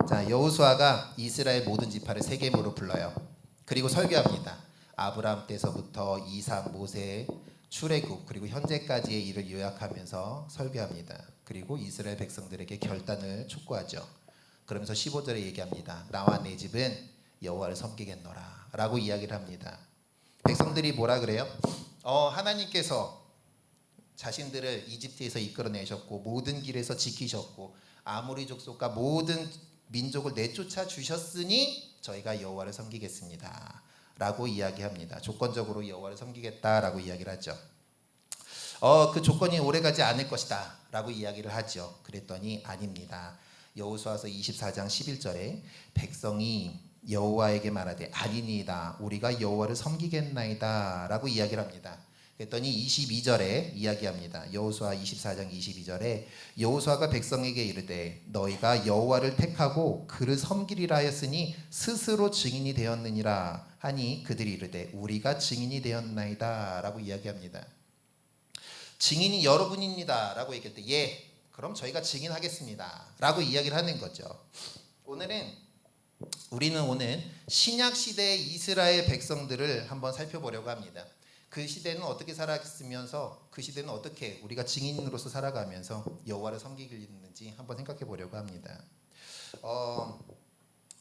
자, 여호수아가 이스라엘 모든 지파를 세겜으로 불러요. 그리고 설교합니다. 아브라함 때서부터 이삭, 모세, 출애굽 그리고 현재까지의 일을 요약하면서 설교합니다. 그리고 이스라엘 백성들에게 결단을 촉구하죠. 그러면서 15절에 얘기합니다. 나와 내 집은 여호와를 섬기겠노라 라고 이야기를 합니다. 백성들이 뭐라 그래요? 하나님께서 자신들을 이집트에서 이끌어내셨고 모든 길에서 지키셨고 아모리 족속과 모든 민족을 내쫓아 주셨으니 저희가 여호와를 섬기겠습니다 라고 이야기합니다. 조건적으로 여호와를 섬기겠다라고 이야기를 하죠. 그 조건이 오래가지 않을 것이다 라고 이야기를 하죠. 그랬더니 아닙니다. 여호수아서 24장 11절에 백성이 여호와에게 말하되 아니니이다 우리가 여호와를 섬기겠나이다 라고 이야기를 합니다. 그랬더니 22절에 이야기합니다. 여호수아 24장 22절에 여호수아가 백성에게 이르되 너희가 여호와를 택하고 그를 섬기리라 하였으니 스스로 증인이 되었느니라 하니 그들이 이르되 우리가 증인이 되었나이다 라고 이야기합니다. 증인이 여러분입니다 라고 얘기할 때 예 그럼 저희가 증인하겠습니다 라고 이야기를 하는 거죠. 우리는 오늘 신약시대의 이스라엘 백성들을 한번 살펴보려고 합니다. 그 시대는 어떻게 살아갔으면서 그 시대는 어떻게 우리가 증인으로서 살아가면서 여호와를 섬기는지 한번 생각해 보려고 합니다.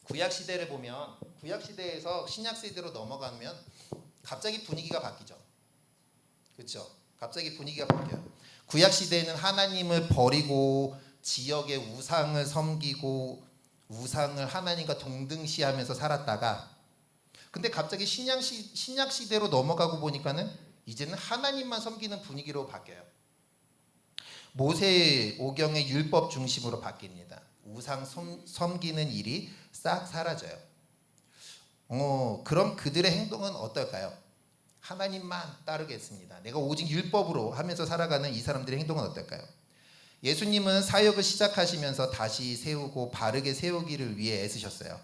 구약시대를 보면 구약시대에서 신약시대로 넘어가면 갑자기 분위기가 바뀌죠. 그렇죠? 갑자기 분위기가 바뀌어요. 구약시대에는 하나님을 버리고 지역의 우상을 섬기고 우상을 하나님과 동등시하면서 살았다가 근데 갑자기 신약 시대로 넘어가고 보니까는 이제는 하나님만 섬기는 분위기로 바뀌어요. 모세 오경의 율법 중심으로 바뀝니다. 우상 섬기는 일이 싹 사라져요. 그럼 그들의 행동은 어떨까요? 하나님만 따르겠습니다. 내가 오직 율법으로 하면서 살아가는 이 사람들의 행동은 어떨까요? 예수님은 사역을 시작하시면서 다시 세우고 바르게 세우기를 위해 애쓰셨어요.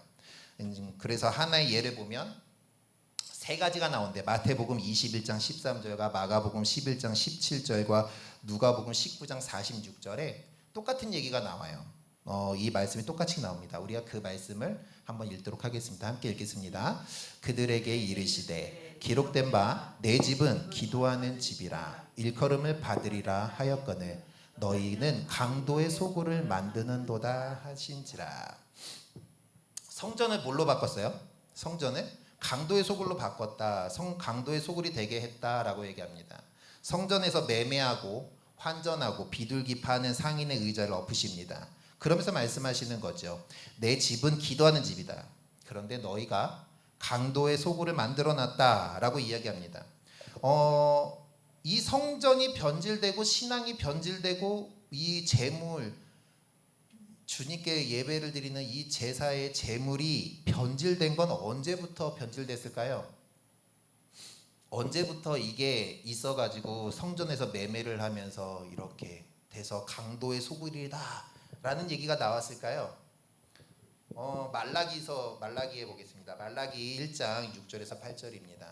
그래서 하나의 예를 보면 세 가지가 나오는데 마태복음 21장 13절과 마가복음 11장 17절과 누가복음 19장 46절에 똑같은 얘기가 나와요. 이 말씀이 똑같이 나옵니다. 우리가 그 말씀을 한번 읽도록 하겠습니다. 함께 읽겠습니다. 그들에게 이르시되 기록된 바 내 집은 기도하는 집이라 일컬음을 받으리라 하였거늘 너희는 강도의 소굴을 만드는도다 하신지라. 성전을 뭘로 바꿨어요? 성전을 강도의 소굴로 바꿨다. 강도의 소굴이 되게 했다라고 얘기합니다. 성전에서 매매하고 환전하고 비둘기 파는 상인의 의자를 엎으십니다. 그러면서 말씀하시는 거죠. 내 집은 기도하는 집이다. 그런데 너희가 강도의 소굴을 만들어놨다라고 이야기합니다. 이 성전이 변질되고 신앙이 변질되고 이 재물 주님께 예배를 드리는 이 제사의 제물이 변질된 건 언제부터 변질됐을까요? 언제부터 이게 있어가지고 성전에서 매매를 하면서 이렇게 돼서 강도의 소굴이다 라는 얘기가 나왔을까요? 말라기에 보겠습니다. 말라기 1장 6절에서 8절입니다.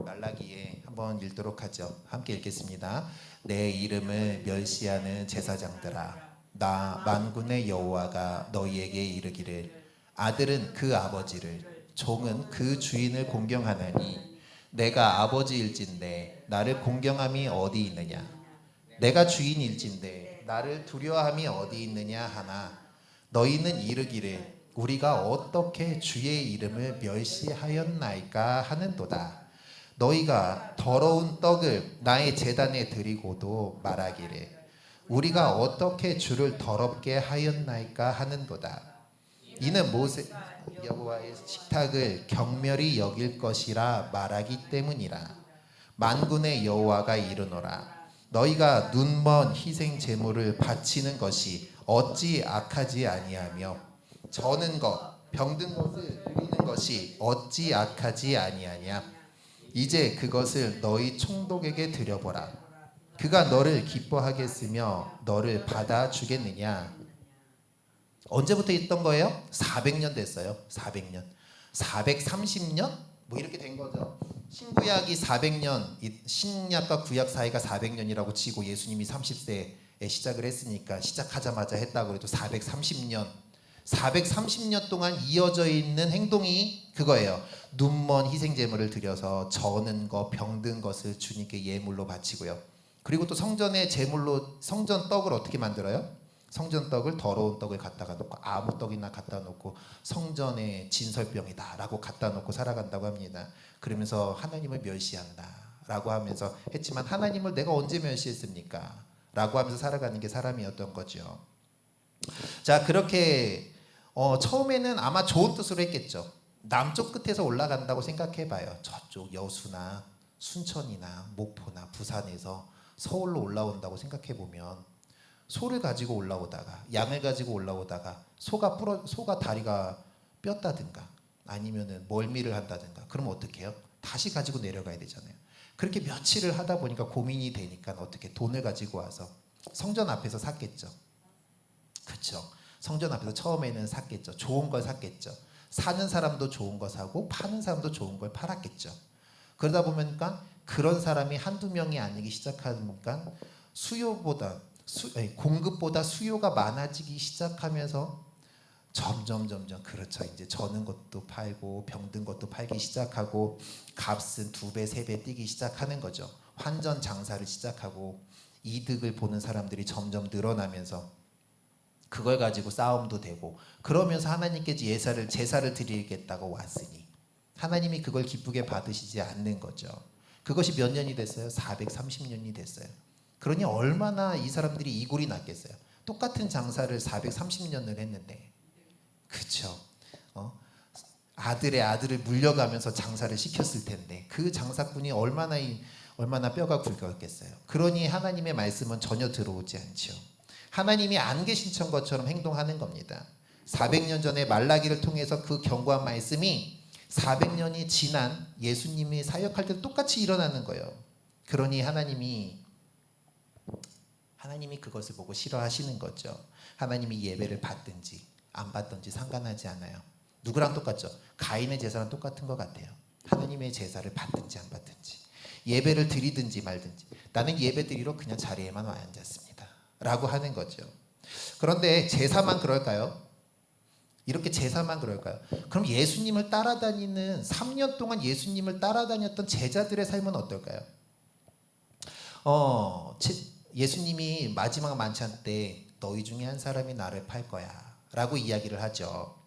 말라기에 한번 읽도록 하죠. 함께 읽겠습니다. 내 이름을 멸시하는 제사장들아 나 만군의 여호와가 너희에게 이르기를 아들은 그 아버지를 종은 그 주인을 공경하나니 내가 아버지일진데 나를 공경함이 어디 있느냐 내가 주인일진데 나를 두려워함이 어디 있느냐 하나 너희는 이르기를 우리가 어떻게 주의 이름을 멸시하였나이까 하는도다. 너희가 더러운 떡을 나의 제단에 드리고도 말하기를 우리가 어떻게 주를 더럽게 하였나이까 하는도다. 이는 모세 여호와의 식탁을 경멸히 여길 것이라 말하기 때문이라. 만군의 여호와가 이르노라 너희가 눈먼 희생 제물을 바치는 것이 어찌 악하지 아니하며 저는 것 병든 것을 드리는 것이 어찌 악하지 아니하냐. 이제 그것을 너희 총독에게 드려보라. 그가 너를 기뻐하겠으며 너를 받아주겠느냐. 언제부터 있던 거예요? 400년 됐어요. 400년 430년? 뭐 이렇게 된 거죠. 신구약이 400년 신약과 구약 사이가 400년이라고 치고 예수님이 30세에 시작을 했으니까 시작하자마자 했다고 해도 430년 430년 동안 이어져 있는 행동이 그거예요. 눈먼 희생제물을 드려서 저는 것, 병든 것을 주님께 예물로 바치고요. 그리고 또 성전의 제물로 성전 떡을 어떻게 만들어요? 성전 떡을 더러운 떡을 갖다가 놓고 아무 떡이나 갖다 놓고 성전의 진설병이다 라고 갖다 놓고 살아간다고 합니다. 그러면서 하나님을 멸시한다 라고 하면서 했지만 하나님을 내가 언제 멸시했습니까? 라고 하면서 살아가는 게 사람이었던 거죠. 자, 그렇게 처음에는 아마 좋은 뜻으로 했겠죠. 남쪽 끝에서 올라간다고 생각해봐요. 저쪽 여수나 순천이나 목포나 부산에서 서울로 올라온다고 생각해보면 소를 가지고 올라오다가 양을 가지고 올라오다가 소가 다리가 뼈다든가 아니면은 멀미를 한다든가 그러면 어떻게 해요? 다시 가지고 내려가야 되잖아요. 그렇게 며칠을 하다 보니까 고민이 되니까 어떻게 돈을 가지고 와서 성전 앞에서 샀겠죠. 그렇죠. 성전 앞에서 처음에는 샀겠죠. 좋은 걸 샀겠죠. 사는 사람도 좋은 거 사고 파는 사람도 좋은 걸 팔았겠죠. 그러다 보니까 그런 사람이 한두 명이 아니기 시작하니까 공급보다 수요가 많아지기 시작하면서 점점 그렇죠. 이제 저는 것도 팔고 병든 것도 팔기 시작하고 값은 2배, 3배 뛰기 시작하는 거죠. 환전 장사를 시작하고 이득을 보는 사람들이 점점 늘어나면서 그걸 가지고 싸움도 되고 그러면서 하나님께 제사를 드리겠다고 왔으니 하나님이 그걸 기쁘게 받으시지 않는 거죠. 그것이 몇 년이 됐어요? 430년이 됐어요. 그러니 얼마나 이 사람들이 이골이 났겠어요. 똑같은 장사를 430년을 했는데 그렇죠. 아들의 아들을 물려가면서 장사를 시켰을 텐데 그 장사꾼이 얼마나 뼈가 굵었겠어요. 그러니 하나님의 말씀은 전혀 들어오지 않죠. 하나님이 안 계신 것처럼 행동하는 겁니다. 400년 전에 말라기를 통해서 그 경고한 말씀이 400년이 지난 예수님이 사역할 때 똑같이 일어나는 거예요. 그러니 하나님이 그것을 보고 싫어하시는 거죠. 하나님이 예배를 받든지 안 받든지 상관하지 않아요. 누구랑 똑같죠? 가인의 제사랑 똑같은 것 같아요. 하나님의 제사를 받든지 안 받든지 예배를 드리든지 말든지 나는 예배 드리러 그냥 자리에만 와 앉았습니다 라고 하는 거죠. 그런데 제사만 그럴까요? 이렇게 제사만 그럴까요? 그럼 예수님을 따라다니는 3년 동안 예수님을 따라다녔던 제자들의 삶은 어떨까요? 예수님이 마지막 만찬 때 너희 중에 한 사람이 나를 팔 거야 라고 이야기를 하죠.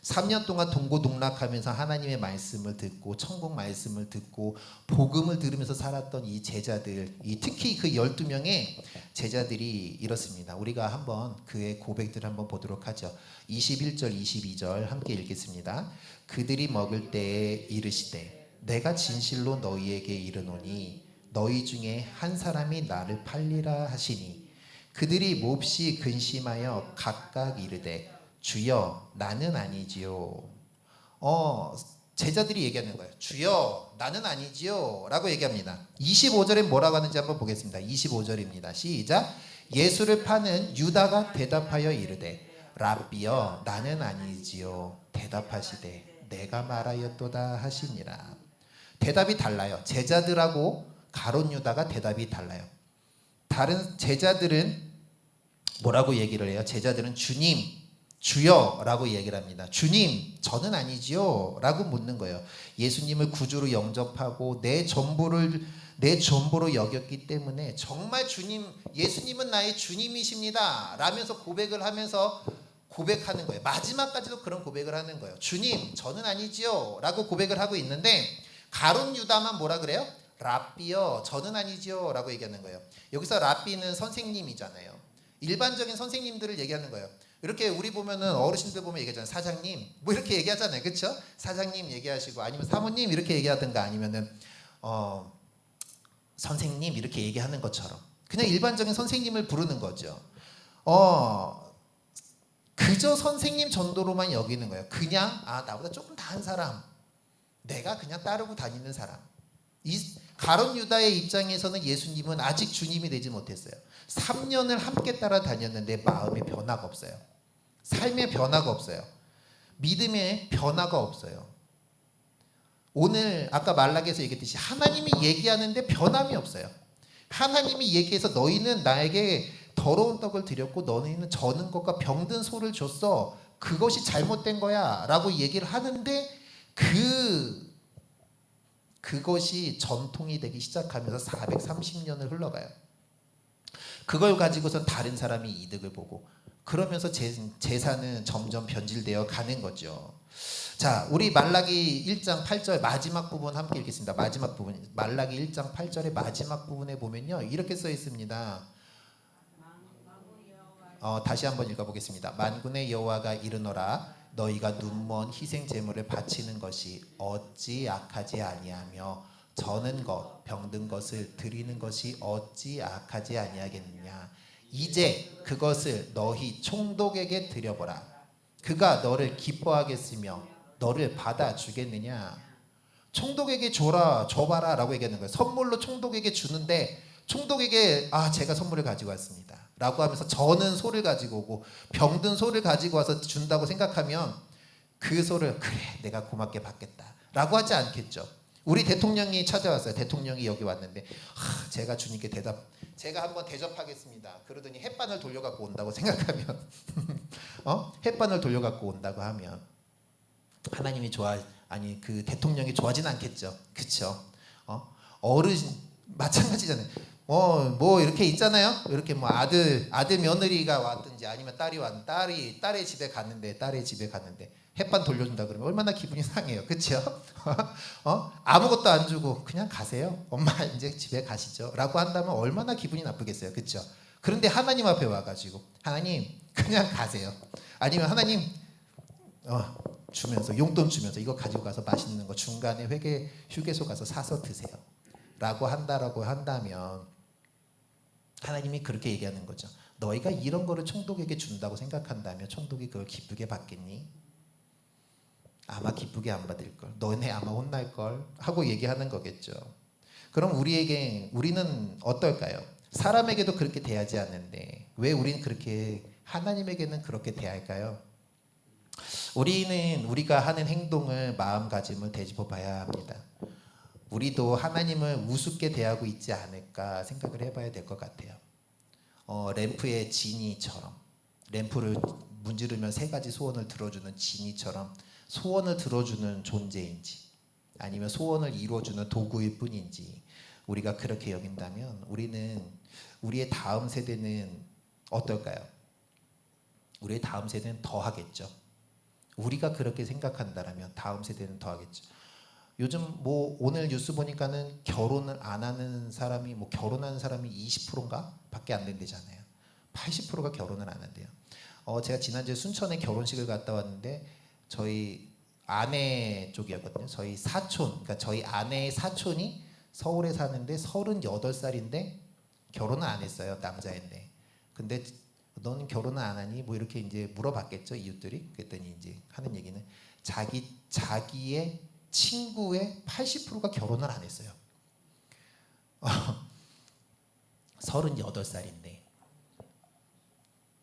3년 동안 동고동락하면서 하나님의 말씀을 듣고 천국 말씀을 듣고 복음을 들으면서 살았던 이 제자들, 특히 그 12명의 제자들이 이렇습니다. 우리가 한번 그의 고백들을 한번 보도록 하죠. 21절 22절 함께 읽겠습니다. 그들이 먹을 때에 이르시되 내가 진실로 너희에게 이르노니 너희 중에 한 사람이 나를 팔리라 하시니 그들이 몹시 근심하여 각각 이르되 주여 나는 아니지요. 제자들이 얘기하는 거예요. 주여 나는 아니지요 라고 얘기합니다. 25절에 뭐라고 하는지 한번 보겠습니다. 25절입니다. 시작. 예수를 파는 유다가 대답하여 이르되 랍비여 나는 아니지요. 대답하시되 내가 말하였도다 하시니라. 대답이 달라요. 제자들하고 가룟 유다가 대답이 달라요. 다른 제자들은 뭐라고 얘기를 해요? 제자들은 주님, 주여 라고 얘기를 합니다. 주님, 저는 아니지요 라고 묻는 거예요. 예수님을 구주로 영접하고 내 전부로 여겼기 때문에 정말 주님, 예수님은 나의 주님이십니다 라면서 고백을 하면서 고백하는 거예요. 마지막까지도 그런 고백을 하는 거예요. 주님, 저는 아니지요 라고 고백을 하고 있는데 가룟 유다만 뭐라 그래요? 랍비요, 저는 아니지요 라고 얘기하는 거예요. 여기서 랍비는 선생님이잖아요. 일반적인 선생님들을 얘기하는 거예요. 이렇게 우리 보면은 어르신들 보면 얘기하잖아요. 사장님 뭐 이렇게 얘기하잖아요. 그렇죠? 사장님 얘기하시고 아니면 사모님 이렇게 얘기하든가 아니면은 선생님 이렇게 얘기하는 것처럼 그냥 일반적인 선생님을 부르는 거죠. 그저 선생님 정도로만 여기는 거예요. 그냥 나보다 조금 다한 사람, 내가 그냥 따르고 다니는 사람. 이 가룟 유다의 입장에서는 예수님은 아직 주님이 되지 못했어요. 3년을 함께 따라다녔는데 마음의 변화가 없어요. 삶의 변화가 없어요. 믿음의 변화가 없어요. 오늘 아까 말라기에서 얘기했듯이 하나님이 얘기하는데 변함이 없어요. 하나님이 얘기해서 너희는 나에게 더러운 떡을 드렸고 너희는 저는 것과 병든 소를 줬어. 그것이 잘못된 거야 라고 얘기를 하는데 그것이 전통이 되기 시작하면서 430년을 흘러가요. 그걸 가지고서 다른 사람이 이득을 보고 그러면서 재산은 점점 변질되어 가는 거죠. 자, 우리 말라기 1장 8절 마지막 부분 함께 읽겠습니다. 마지막 부분, 말라기 1장 8절의 마지막 부분에 보면요, 이렇게 써 있습니다. 다시 한번 읽어보겠습니다. 만군의 여호와가 이르노라, 너희가 눈먼 희생 제물을 바치는 것이 어찌 악하지 아니하며 저는 것 병든 것을 드리는 것이 어찌 악하지 아니하겠느냐. 이제 그것을 너희 총독에게 드려보라. 그가 너를 기뻐하겠으며 너를 받아주겠느냐. 총독에게 줘봐라 라고 얘기하는 거예요. 선물로 총독에게 주는데 총독에게 제가 선물을 가지고 왔습니다 라고 하면서 저는 소를 가지고 오고 병든 소를 가지고 와서 준다고 생각하면 그 소를 그래 내가 고맙게 받겠다 라고 하지 않겠죠. 우리 대통령이 찾아왔어요. 대통령이 여기 왔는데 제가 주님께 제가 한번 대접하겠습니다 그러더니 햇반을 돌려갖고 온다고 생각하면 햇반을 돌려갖고 온다고 하면 하나님이 그 대통령이 좋아하진 않겠죠. 그쵸? 어르신 마찬가지잖아요. 뭐 이렇게 있잖아요. 이렇게 뭐 아들 며느리가 왔든지 아니면 딸의 집에 갔는데 햇반 돌려준다 그러면 얼마나 기분이 상해요. 그렇죠? 아무것도 안 주고 그냥 가세요. 엄마 이제 집에 가시죠. 라고 한다면 얼마나 기분이 나쁘겠어요. 그렇죠? 그런데 하나님 앞에 와가지고 하나님 그냥 가세요. 아니면 하나님 주면서 용돈 주면서 이거 가지고 가서 맛있는 거 중간에 휴게소 가서 사서 드세요. 라고 한다면 하나님이 그렇게 얘기하는 거죠. 너희가 이런 거를 총독에게 준다고 생각한다면 총독이 그걸 기쁘게 받겠니? 아마 기쁘게 안 받을걸. 너네 아마 혼날걸 하고 얘기하는 거겠죠. 그럼 우리는 어떨까요? 사람에게도 그렇게 대하지 않는데 왜 우리는 그렇게 하나님에게는 그렇게 대할까요? 우리가 하는 행동을 마음가짐을 되짚어 봐야 합니다. 우리도 하나님을 우습게 대하고 있지 않을까 생각을 해봐야 될 것 같아요. 램프의 지니처럼 램프를 문지르면 세 가지 소원을 들어주는 지니처럼 소원을 들어주는 존재인지 아니면 소원을 이루어주는 도구일 뿐인지 우리가 그렇게 여긴다면 우리의 다음 세대는 어떨까요? 우리의 다음 세대는 더 하겠죠. 우리가 그렇게 생각한다면 다음 세대는 더 하겠죠. 요즘 오늘 뉴스 보니까는 결혼을 안 하는 사람이 결혼하는 사람이 20%인가 밖에 안 된대잖아요. 80%가 결혼을 안 한대요. 제가 지난주에 순천에 결혼식을 갔다 왔는데 저희 아내 쪽이었거든요. 저희 사촌, 그러니까 저희 아내의 사촌이 서울에 사는데 38살인데 결혼을 안 했어요. 남자인데. 근데 너는 결혼을 안 하니? 이렇게 이제 물어봤겠죠, 이웃들이. 그랬더니 이제 하는 얘기는 자기의 친구의 80%가 결혼을 안 했어요. 38살인데.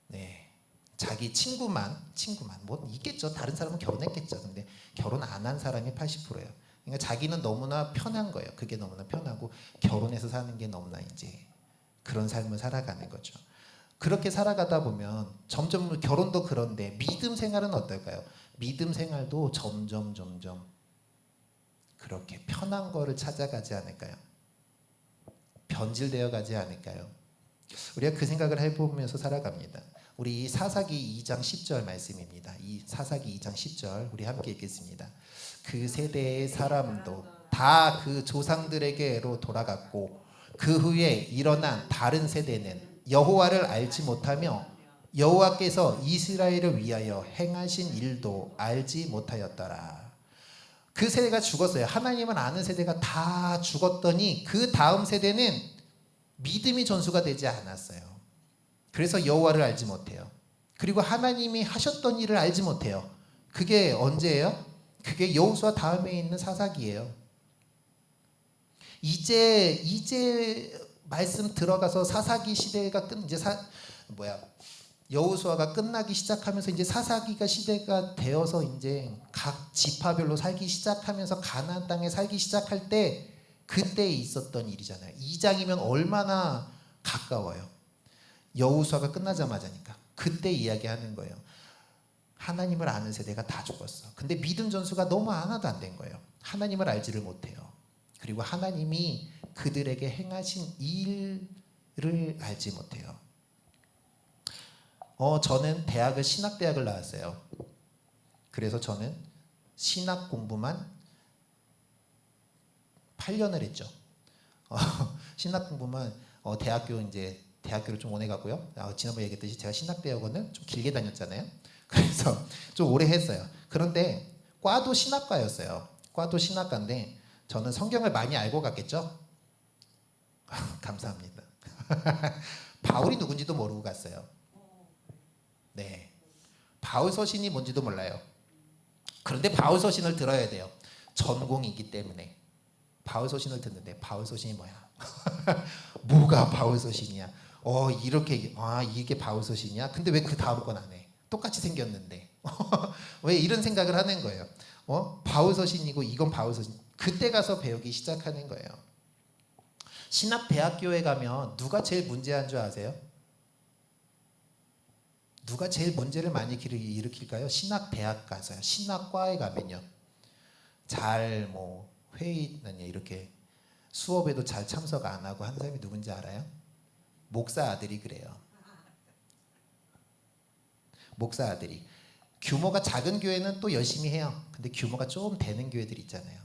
네. 자기 친구만 있겠죠. 다른 사람은 결혼했겠죠. 근데 결혼 안 한 사람이 80%예요. 그러니까 자기는 너무나 편한 거예요. 그게 너무나 편하고 결혼해서 사는 게 너무나 이제 그런 삶을 살아가는 거죠. 그렇게 살아가다 보면 점점 결혼도 그런데 믿음 생활은 어떨까요? 믿음 생활도 점점 그렇게 편한 거를 찾아가지 않을까요? 변질되어 가지 않을까요? 우리가 그 생각을 해보면서 살아갑니다. 우리 사사기 2장 10절 말씀입니다. 이 사사기 2장 10절 우리 함께 읽겠습니다. 그 세대의 사람도 다 그 조상들에게로 돌아갔고 그 후에 일어난 다른 세대는 여호와를 알지 못하며 여호와께서 이스라엘을 위하여 행하신 일도 알지 못하였더라. 그 세대가 죽었어요. 하나님을 아는 세대가 다 죽었더니 그 다음 세대는 믿음이 전수가 되지 않았어요. 그래서 여호와를 알지 못해요. 그리고 하나님이 하셨던 일을 알지 못해요. 그게 언제예요? 그게 여호수아 다음에 있는 사사기예요. 이제 말씀 들어가서 사사기 시대가 여호수아가 끝나기 시작하면서 이제 사사기가 시대가 되어서 이제 각 지파별로 살기 시작하면서 가나안 땅에 살기 시작할 때 그때 있었던 일이잖아요. 2장이면 얼마나 가까워요. 여호수아가 끝나자마자니까 그때 이야기하는 거예요. 하나님을 아는 세대가 다 죽었어. 근데 믿음 전수가 너무 하나도 안 된 거예요. 하나님을 알지를 못해요. 그리고 하나님이 그들에게 행하신 일을 알지 못해요. 저는 신학대학을 나왔어요. 그래서 저는 신학 공부만 8년을 했죠. 신학 공부만 대학교를 좀 오래 가고요. 지난번에 얘기했듯이 제가 신학대학원을 좀 길게 다녔잖아요. 그래서 좀 오래 했어요. 그런데 과도 신학과였어요. 과도 신학과인데 저는 성경을 많이 알고 갔겠죠? 감사합니다. 바울이 누군지도 모르고 갔어요. 네, 바울 서신이 뭔지도 몰라요. 그런데 바울 서신을 들어야 돼요. 전공이기 때문에. 바울 서신을 듣는데 바울 서신이 뭐야? 뭐가 바울 서신이야? 이게 바울 서신이야? 근데 왜 그 다음 건 안 해? 똑같이 생겼는데. 왜 이런 생각을 하는 거예요? 바울 서신이고 이건 바울 서신. 그때 가서 배우기 시작하는 거예요. 신학대학교에 가면 누가 제일 문제한 줄 아세요? 누가 제일 문제를 많이 일으킬까요? 신학대학 가서요. 신학과에 가면요. 회의나 이렇게 수업에도 잘 참석 안 하고 한 사람이 누군지 알아요? 목사 아들이 그래요. 목사 아들이. 규모가 작은 교회는 또 열심히 해요. 근데 규모가 좀 되는 교회들 있잖아요.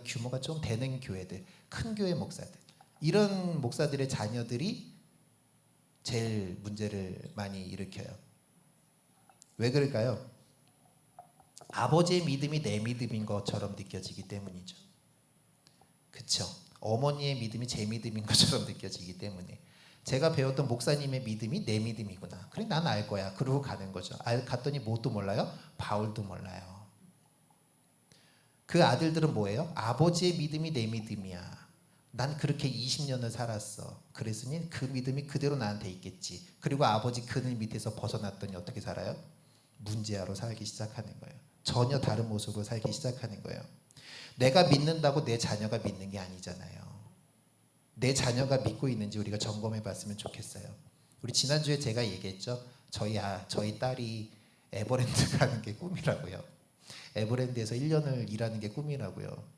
규모가 좀 되는 교회들, 큰 교회 목사들. 이런 목사들의 자녀들이 제일 문제를 많이 일으켜요. 왜 그럴까요? 아버지의 믿음이 내 믿음인 것처럼 느껴지기 때문이죠. 그렇죠? 어머니의 믿음이 제 믿음인 것처럼 느껴지기 때문에 제가 배웠던 목사님의 믿음이 내 믿음이구나. 그래 난 알 거야. 그러고 가는 거죠. 갔더니 뭣도 몰라요? 바울도 몰라요. 그 아들들은 뭐예요? 아버지의 믿음이 내 믿음이야. 난 그렇게 20년을 살았어. 그랬으니 그 믿음이 그대로 나한테 있겠지. 그리고 아버지 그늘 밑에서 벗어났더니 어떻게 살아요? 문제아로 살기 시작하는 거예요. 전혀 다른 모습으로 살기 시작하는 거예요. 내가 믿는다고 내 자녀가 믿는 게 아니잖아요. 내 자녀가 믿고 있는지 우리가 점검해 봤으면 좋겠어요. 우리 지난주에 제가 얘기했죠. 저희 딸이 에버랜드 가는 게 꿈이라고요. 에버랜드에서 1년을 일하는 게 꿈이라고요.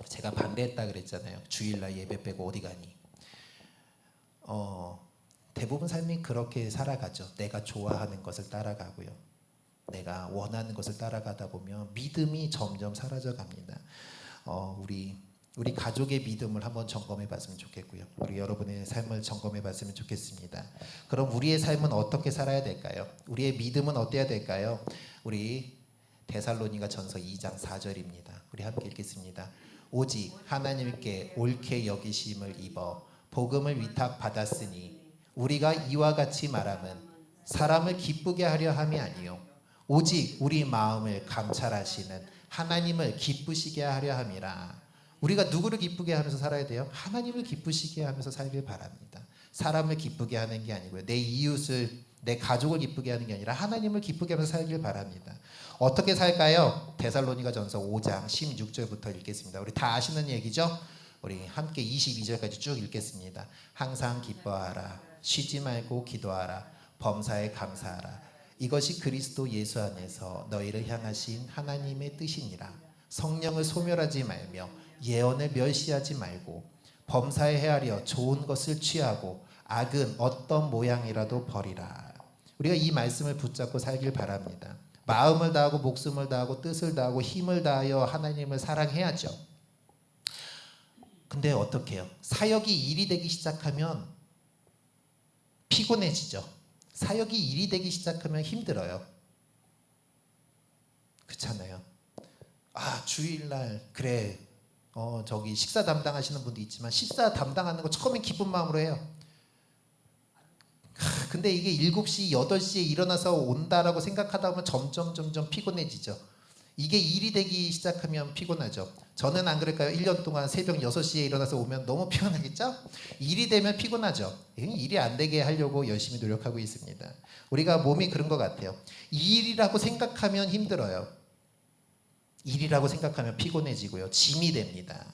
제가 반대했다 그랬잖아요. 주일날 예배 빼고 어디 가니? 대부분 삶이 그렇게 살아가죠. 내가 좋아하는 것을 따라가고요. 내가 원하는 것을 따라가다 보면 믿음이 점점 사라져 갑니다. 우리 가족의 믿음을 한번 점검해 봤으면 좋겠고요. 우리 여러분의 삶을 점검해 봤으면 좋겠습니다. 그럼 우리의 삶은 어떻게 살아야 될까요? 우리의 믿음은 어때야 될까요? 우리 데살로니가 전서 2장 4절입니다. 우리 함께 읽겠습니다. 오직 하나님께 옳게 여기심을 입어 복음을 위탁받았으니 우리가 이와 같이 말함은 사람을 기쁘게 하려 함이 아니요 오직 우리 마음을 감찰하시는 하나님을 기쁘시게 하려 함이라. 우리가 누구를 기쁘게 하면서 살아야 돼요? 하나님을 기쁘시게 하면서 살길 바랍니다. 사람을 기쁘게 하는 게 아니고요. 내 이웃을, 내 가족을 기쁘게 하는 게 아니라 하나님을 기쁘게 하면서 살길 바랍니다. 어떻게 살까요? 데살로니가 전서 5장 16절부터 읽겠습니다. 우리 다 아시는 얘기죠? 우리 함께 22절까지 쭉 읽겠습니다. 항상 기뻐하라. 쉬지 말고 기도하라. 범사에 감사하라. 이것이 그리스도 예수 안에서 너희를 향하신 하나님의 뜻이니라. 성령을 소멸하지 말며 예언을 멸시하지 말고 범사에 헤아려 좋은 것을 취하고 악은 어떤 모양이라도 버리라. 우리가 이 말씀을 붙잡고 살길 바랍니다. 마음을 다하고 목숨을 다하고 뜻을 다하고 힘을 다하여 하나님을 사랑해야죠. 근데 어떻게 해요? 사역이 일이 되기 시작하면 피곤해지죠. 사역이 일이 되기 시작하면 힘들어요. 그렇잖아요. 주일날 그래 저기 식사 담당하시는 분도 있지만 식사 담당하는 거 처음엔 기쁜 마음으로 해요. 근데 이게 7시, 8시에 일어나서 온다라고 생각하다 보면 점점 피곤해지죠. 이게 일이 되기 시작하면 피곤하죠. 저는 안 그럴까요? 1년 동안 새벽 6시에 일어나서 오면 너무 피곤하겠죠? 일이 되면 피곤하죠. 일이 안 되게 하려고 열심히 노력하고 있습니다. 우리가 몸이 그런 것 같아요. 일이라고 생각하면 힘들어요. 일이라고 생각하면 피곤해지고요. 짐이 됩니다.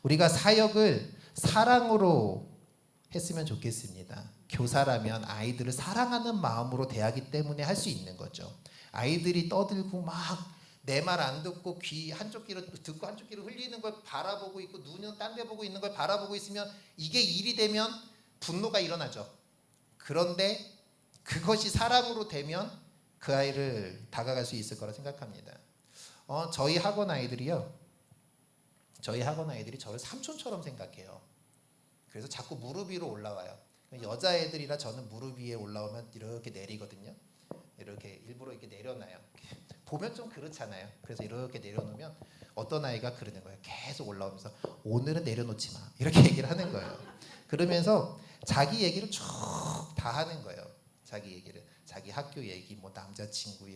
우리가 사역을 사랑으로 했으면 좋겠습니다. 교사라면 아이들을 사랑하는 마음으로 대하기 때문에 할 수 있는 거죠. 아이들이 떠들고 막 내 말 안 듣고 귀 한쪽 귀로 듣고 한쪽 귀로 흘리는 걸 바라보고 있고 눈은 딴 데 보고 있는 걸 바라보고 있으면 이게 일이 되면 분노가 일어나죠. 그런데 그것이 사랑으로 되면 그 아이를 다가갈 수 있을 거라 생각합니다. 저희 학원 아이들이 저를 삼촌처럼 생각해요. 그래서 자꾸 무릎 위로 올라와요. 여자애들이라 저는 무릎 위에 올라오면 이렇게 내리거든요. 이렇게 일부러 이렇게 내려놔요. 보면 좀 그렇잖아요. 그래서 이렇게 내려놓으면 어떤 아이가 그러는 거예요. 계속 올라오면서 오늘은 내려놓지 마 이렇게 얘기를 하는 거예요. 그러면서 자기 얘기를 쭉 다 하는 거예요. 자기 얘기를, 자기 학교 얘기, 뭐 남자친구,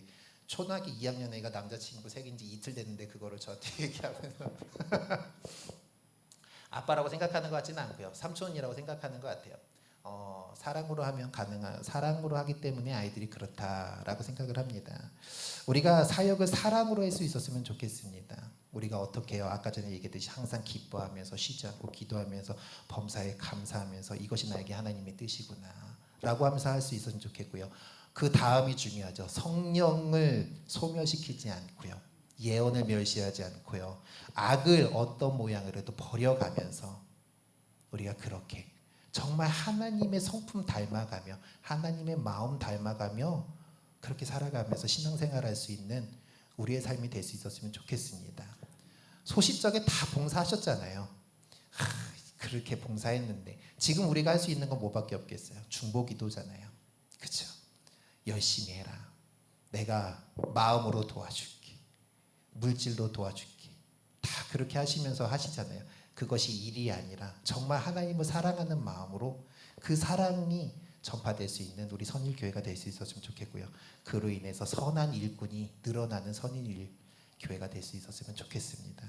초등학교 2학년 애가 남자친구 사귄 지 이틀 됐는데 그거를 저한테 얘기하면서 아빠라고 생각하는 것 같지는 않고요. 삼촌이라고 생각하는 것 같아요. 사랑으로 하면 가능한, 사랑으로 하기 때문에 아이들이 그렇다라고 생각을 합니다. 우리가 사역을 사랑으로 할 수 있었으면 좋겠습니다. 우리가 어떻게 해요? 아까 전에 얘기했듯이 항상 기뻐하면서 쉬지 않고 기도하면서 범사에 감사하면서 이것이 나에게 하나님의 뜻이구나 라고 하면서 할 수 있었으면 좋겠고요. 그 다음이 중요하죠. 성령을 소멸시키지 않고요. 예언을 멸시하지 않고요. 악을 어떤 모양으로도 버려가면서 우리가 그렇게 정말 하나님의 성품 닮아가며 하나님의 마음 닮아가며 그렇게 살아가면서 신앙생활할 수 있는 우리의 삶이 될 수 있었으면 좋겠습니다. 소시적에 다 봉사하셨잖아요. 그렇게 봉사했는데 지금 우리가 할 수 있는 건 뭐밖에 없겠어요? 중보기도잖아요. 그렇죠? 열심히 해라. 내가 마음으로 도와줄게. 물질로 도와줄게. 다 그렇게 하시면서 하시잖아요. 그것이 일이 아니라 정말 하나님을 사랑하는 마음으로 그 사랑이 전파될 수 있는 우리 선일교회가 될 수 있었으면 좋겠고요. 그로 인해서 선한 일꾼이 늘어나는 선일교회가 될 수 있었으면 좋겠습니다.